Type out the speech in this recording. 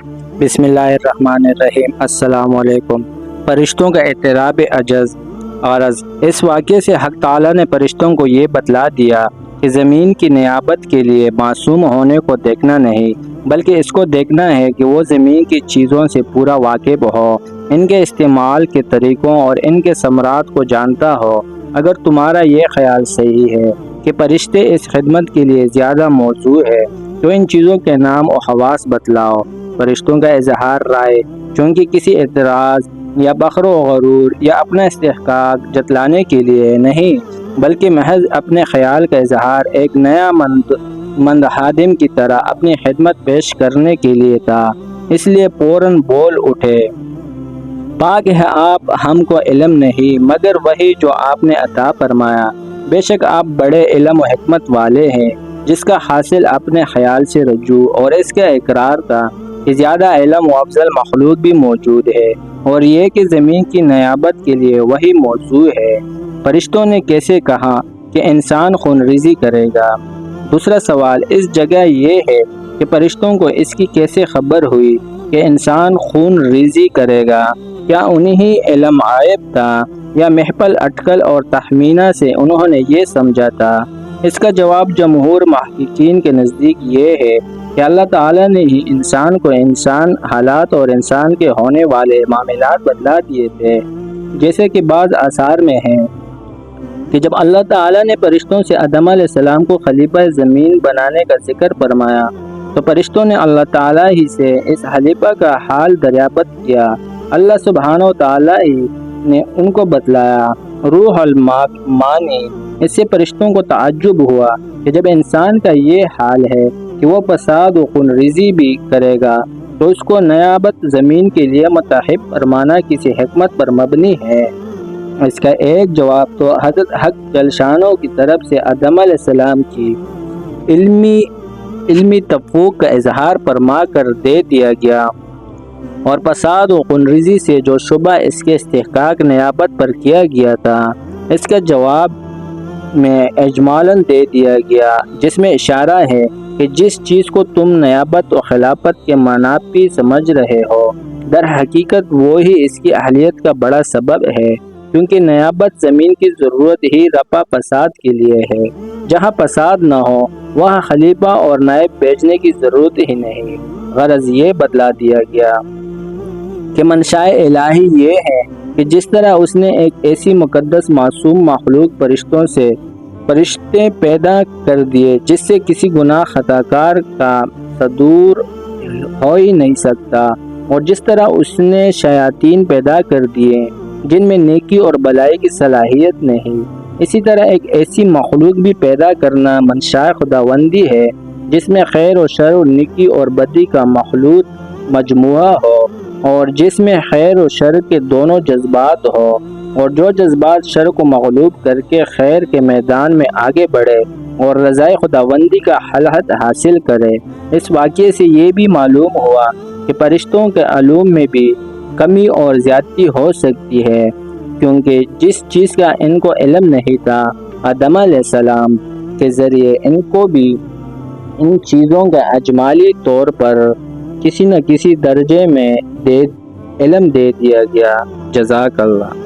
بسم اللہ الرحمن الرحیم۔ السلام علیکم۔ فرشتوں کا اعتراف عجز غرض اس واقعے سے حق تعالیٰ نے فرشتوں کو یہ بتلا دیا کہ زمین کی نیابت کے لیے معصوم ہونے کو دیکھنا نہیں، بلکہ اس کو دیکھنا ہے کہ وہ زمین کی چیزوں سے پورا واقف ہو، ان کے استعمال کے طریقوں اور ان کے ثمرات کو جانتا ہو۔ اگر تمہارا یہ خیال صحیح ہے کہ فرشتے اس خدمت کے لیے زیادہ موزوں ہے تو ان چیزوں کے نام و خواص بتلاؤ۔ فرشتوں کا اظہار رائے چونکہ کسی اعتراض یا فخر و غرور یا اپنا استحقاق جتلانے کے لیے نہیں، بلکہ محض اپنے خیال کا اظہار ایک نیا مند خادم کی طرح اپنی خدمت پیش کرنے کے لیے تھا، اس لیے فوراً بول اٹھے، پاک ہے آپ، ہم کو علم نہیں مگر وہی جو آپ نے عطا فرمایا۔ بے شک آپ بڑے علم و حکمت والے ہیں، جس کا حاصل اپنے خیال سے رجوع اور اس کا اقرار تھا کہ زیادہ علم و افضل مخلوق بھی موجود ہے، اور یہ کہ زمین کی نیابت کے لیے وہی موزوں ہے۔ فرشتوں نے کیسے کہا کہ انسان خون ریزی کرے گا؟ دوسرا سوال اس جگہ یہ ہے کہ فرشتوں کو اس کی کیسے خبر ہوئی کہ انسان خون ریزی کرے گا؟ کیا انہیں ہی علم غائب تھا یا محفل اٹکل اور تخمینہ سے انہوں نے یہ سمجھا تھا؟ اس کا جواب جمہور محققین کے نزدیک یہ ہے کہ اللہ تعالیٰ نے ہی انسان کو انسان حالات اور انسان کے ہونے والے معاملات بتلا دیے تھے، جیسے کہ بعض آثار میں ہیں کہ جب اللہ تعالیٰ نے فرشتوں سے آدم علیہ السلام کو خلیفہ زمین بنانے کا ذکر فرمایا تو فرشتوں نے اللہ تعالیٰ ہی سے اس خلیفہ کا حال دریافت کیا۔ اللہ سبحانہ و تعالیٰ ہی نے ان کو بتلایا۔ روح المانی اس سے فرشتوں کو تعجب ہوا کہ جب انسان کا یہ حال ہے کہ وہ فساد و خون ریزی بھی کرے گا تو اس کو نیابت زمین کے لیے متحب فرمانا کسی حکمت پر مبنی ہے۔ اس کا ایک جواب تو حضرت حق جل شانہ کی طرف سے آدم علیہ السلام کی علمی تفوق کا اظہار فرما کر دے دیا گیا، اور فساد و خون ریزی سے جو شبہ اس کے استحقاق نیابت پر کیا گیا تھا اس کا جواب میں اجمالاً دے دیا گیا، جس میں اشارہ ہے کہ جس چیز کو تم نیابت و خلافت کے منافی سمجھ رہے ہو، در حقیقت وہی اس کی اہلیت کا بڑا سبب ہے، کیونکہ نیابت زمین کی ضرورت ہی رفع فساد کے لیے ہے۔ جہاں فساد نہ ہو وہاں خلیفہ اور نائب بھیجنے کی ضرورت ہی نہیں۔ غرض یہ بتلا دیا گیا کہ منشاء الہی یہ ہے کہ جس طرح اس نے ایک ایسی مقدس معصوم مخلوق فرشتے پیدا کر دیے جس سے کسی گناہ خطا کار کا صدور ہو ہی نہیں سکتا، اور جس طرح اس نے شیاطین پیدا کر دیے جن میں نیکی اور بلائی کی صلاحیت نہیں، اسی طرح ایک ایسی مخلوق بھی پیدا کرنا منشاء خداوندی ہے جس میں خیر و شر و نیکی اور بدی کا مخلوط مجموعہ ہو، اور جس میں خیر و شر کے دونوں جذبات ہو، اور جو جذبات شر کو مغلوب کر کے خیر کے میدان میں آگے بڑھے اور رضائے خداوندی کا حلحت حاصل کرے۔ اس واقعے سے یہ بھی معلوم ہوا کہ فرشتوں کے علوم میں بھی کمی اور زیادتی ہو سکتی ہے، کیونکہ جس چیز کا ان کو علم نہیں تھا آدم علیہ السلام کے ذریعے ان کو بھی ان چیزوں کا اجمالی طور پر کسی نہ کسی درجے میں علم دے دیا گیا۔ جزاک اللہ۔